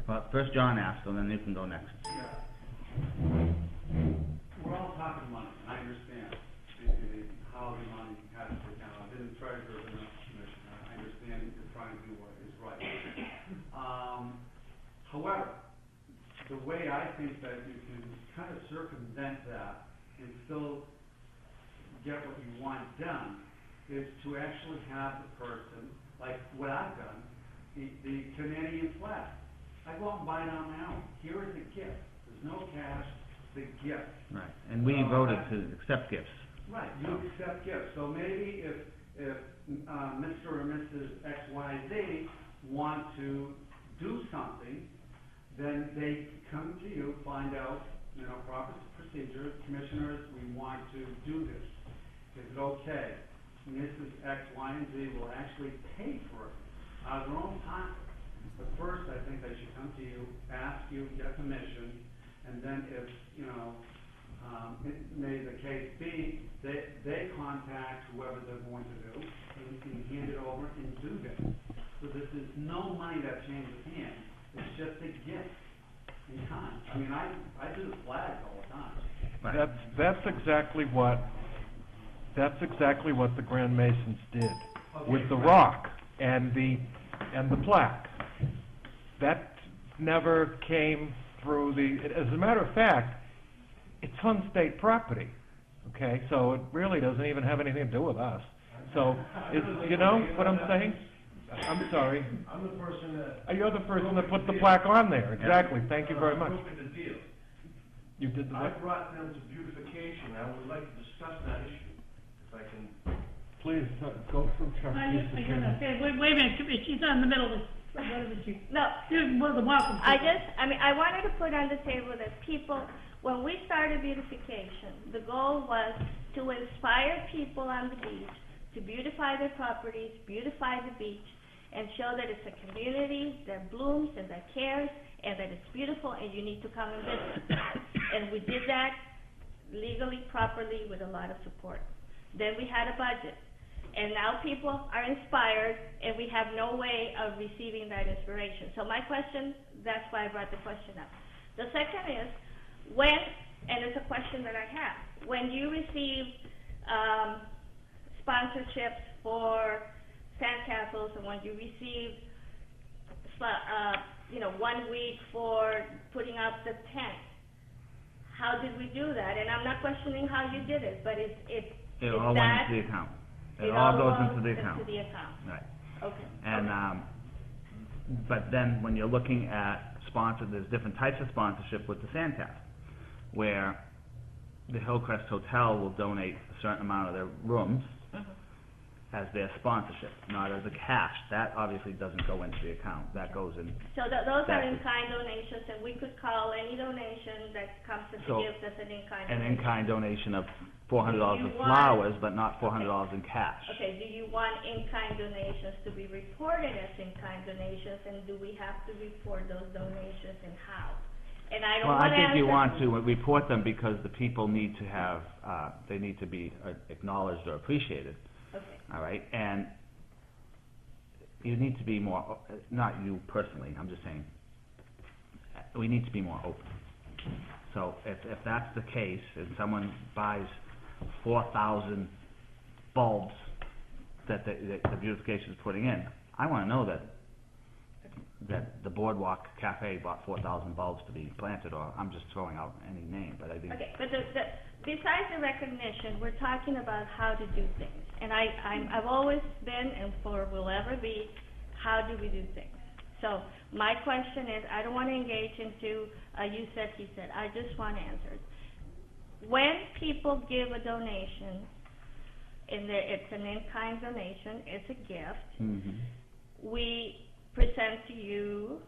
Well, first John asked, and then you can go next. Yeah. We're all talking money, and I understand how the money has to be down. I've been treasurer of the commissioner. I understand you're trying to do what is right. However, the way I think that you can kind of circumvent that and still get what you want done is to actually have the person, like what I've done, the Canadian flag. I go out and buy it on my own. Here is a gift. There's no cash. It's a gift. Right, and we voted to accept gifts. Right, you accept gifts. So maybe if Mr. or Mrs. XYZ want to do something, then they come to you, find out, proper procedure. Commissioners, we want to do this. Is it okay? Mrs. X, Y, and Z will actually pay for it out of their own pocket. But first, I think they should come to you, ask you, get permission, and then if, may the case be, they contact whoever they're going to do, and can hand it over and do this. So this is no money that changes hands. It's just a gift in kind. I mean, I do the flags all the time. Right. That's exactly what the Grand Masons did with the rock and the plaque. That never came through as a matter of fact, it's on state property. Okay, so it really doesn't even have anything to do with us. So, you know what I'm saying? I'm sorry. I'm the person that... You're the person that put the plaque on there. Exactly. Thank you very much. I broke the deal. You did the... I brought them to beautification. I would like to discuss that issue, if I can... Please, go through Chuck. Wait a minute, she's in the middle of this. No. You're more than welcome. I wanted to put on the table that people, when we started beautification, the goal was to inspire people on the beach to beautify their properties, beautify the beach, and show that it's a community that blooms and that cares and that it's beautiful and you need to come and visit. And we did that legally, properly, with a lot of support. Then we had a budget. And now people are inspired, and we have no way of receiving that inspiration. So my question, that's why I brought the question up. The second is, and it's a question that I have, when you receive sponsorships for sandcastles, and when you receive, 1 week for putting up the tent, how did we do that? And I'm not questioning how you did it, but it all went into the account. It all goes into the account. Into the account. Right. Okay. And but then when you're looking at there's different types of sponsorship with the Sandcastle, where the Hillcrest Hotel will donate a certain amount of their rooms as their sponsorship, not as a cash. That obviously doesn't go into the account. That goes in. So those are in-kind donations, and we could call any donation that comes as a gift as an in-kind donation. An in-kind donation of $400 of flowers, but not $400 in cash. Okay, do you want in-kind donations to be reported as in-kind donations, and do we have to report those donations, and how? And I don't well, want I think you want to report them because the people need to have, they need to be acknowledged or appreciated. Okay. All right, and you need to be more, not you personally, I'm just saying, we need to be more open. So if that's the case, and someone buys 4,000 bulbs that the beautification is putting in, I want to know that the Boardwalk Cafe bought 4,000 bulbs to be planted, or I'm just throwing out any name, but I think... Okay, but besides the recognition, we're talking about how to do things. And I've always been, and will ever be, how do we do things? So my question is, I don't want to engage into you said, he said. I just want answers. When people give a donation, it's an in-kind donation, it's a gift, we present to you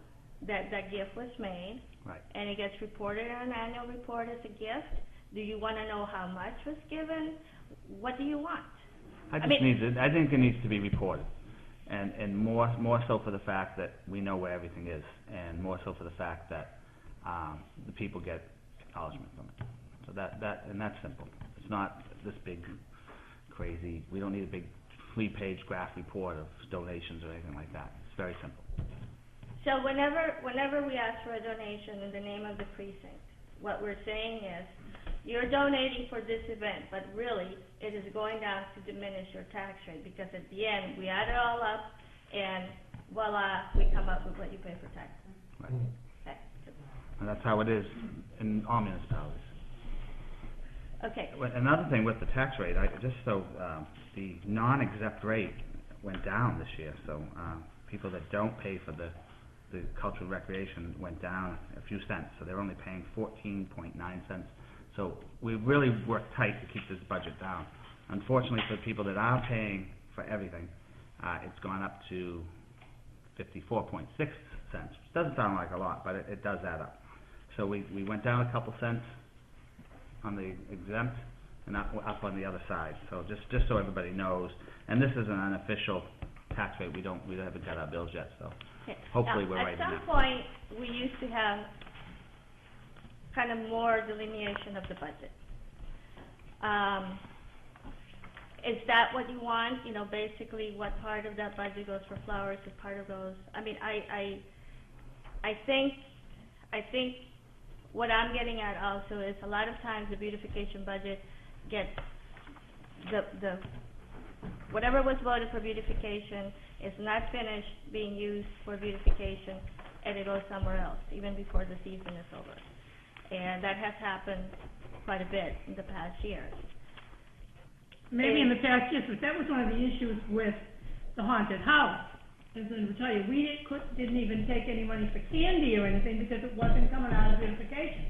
that that gift was made, right, and it gets reported in an annual report as a gift. Do you want to know how much was given? What do you want? I think it needs to be reported, and more so for the fact that we know where everything is, and more so for the fact that the people get acknowledgement from it. So that's simple. It's not this big, crazy. We don't need a big 3-page graph report of donations or anything like that. It's very simple. So whenever we ask for a donation in the name of the precinct, what we're saying is, you're donating for this event, but really, it is going down to diminish your tax rate, because at the end, we add it all up, and voila, we come up with what you pay for taxes. Right. Okay. And that's how it is in all municipalities. Okay, Another thing with the tax rate, the non-exempt rate went down this year, so, people that don't pay for the cultural recreation went down a few cents, so they're only paying 14.9 cents. So we really worked tight to keep this budget down. Unfortunately, for people that are paying for everything, it's gone up to 54.6 cents. Which doesn't sound like a lot, but it does add up. So we went down a couple cents on the exempt and up on the other side. So just so everybody knows, and this is an unofficial tax rate. We haven't got our bills yet, so okay. hopefully Now, we're right in at that. some point, we used to have kind of more delineation of the budget. Is that what you want? You know, basically what part of that budget goes for flowers, what part of goes, I mean, I think what I'm getting at also is a lot of times the beautification budget gets the whatever was voted for beautification is not finished being used for beautification, and it goes somewhere else, even before the season is over. And that has happened quite a bit in the past years. Maybe in the past years, but that was one of the issues with the haunted house. As I will tell you, we didn't even take any money for candy or anything because it wasn't coming out of beautification.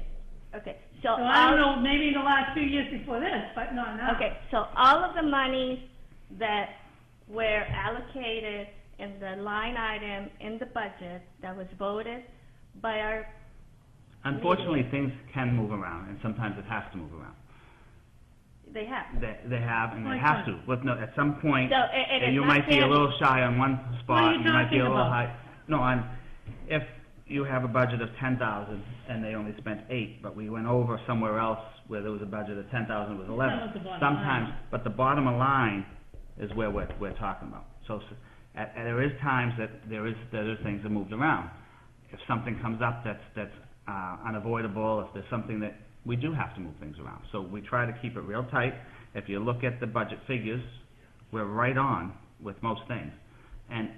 Okay, So I don't know, maybe in the last few years before this, but not now. Okay, so all of the monies that were allocated in the line item in the budget that was voted by our Unfortunately, things can move around, and sometimes it has to move around. they have. They have, and they Like have what? to. At some point, So it is you not might be a candy. little shy on one spot. you You might be a talking little about? high. No, if you have a budget of 10,000 and they only spent 8, but we went over somewhere else where there was a budget of 10,000 was 11. That was the bottom Sometimes, line. but the bottom line is where we're talking about. So there is times that there is things that moved around. If something comes up that's unavoidable, if there's something that we do have to move things around. So we try to keep it real tight. If you look at the budget figures, we're right on with most things. And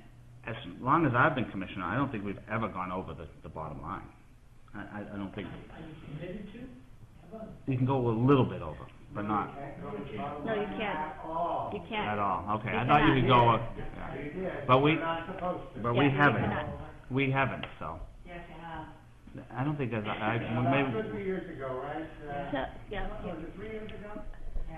as long as I've been commissioner, I don't think we've ever gone over the bottom line. I don't think. Are you committed to? How about You can go a little bit over, but not No, you can't. You can't. at all. Okay, You I thought you could go cannot. up. But we Yeah, you haven't. cannot. We haven't, so. Yes, you have. I don't think there's, well, About maybe. 2 years ago, right? So, yeah. Was it 3 years ago?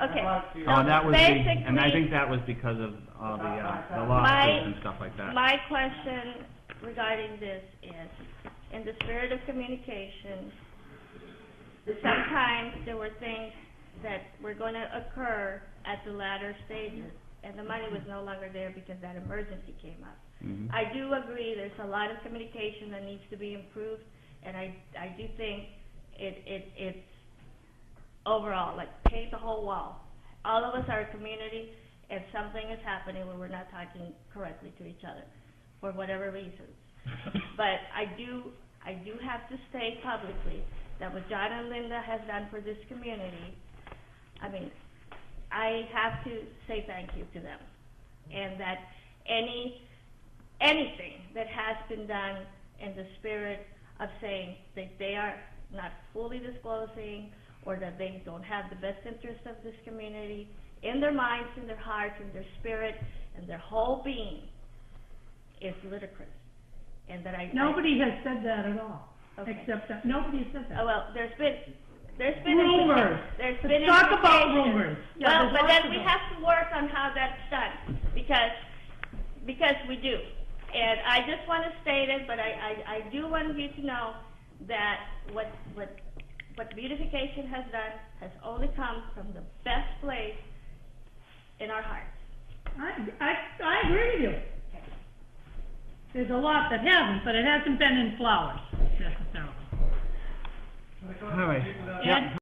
Okay. Oh, and that was basically, and I think that was because of all the lawsuits and stuff like that. my question regarding this is, in the spirit of communication, sometimes there were things that were going to occur at the latter stages, and the money was no longer there because that emergency came up. Mhm. I do agree there's a lot of communication that needs to be improved, and I do think it's overall, like, paint the whole wall. All of us are a community, and something is happening where we're not talking correctly to each other, for whatever reasons. But I do have to state publicly that what John and Linda has done for this community, I mean, I have to say thank you to them. And that anything that has been done in the spirit of saying that they are not fully disclosing or that they don't have the best interest of this community in their minds, in their hearts, in their spirit, and their whole being is ludicrous. And that Nobody has said that at all, Okay. except that, nobody has said Oh, that. well, there's been Rumors. There's Let's been talk about implications. rumors. Yeah, Well, there's but lots then of we them. have to work on how that's done, because we do. And I just want to state it, but I do want you to know that what beautification has done has only come from the best place in our hearts. I agree with you. There's a lot that haven't, but it hasn't been in flowers necessarily. All right. Ed?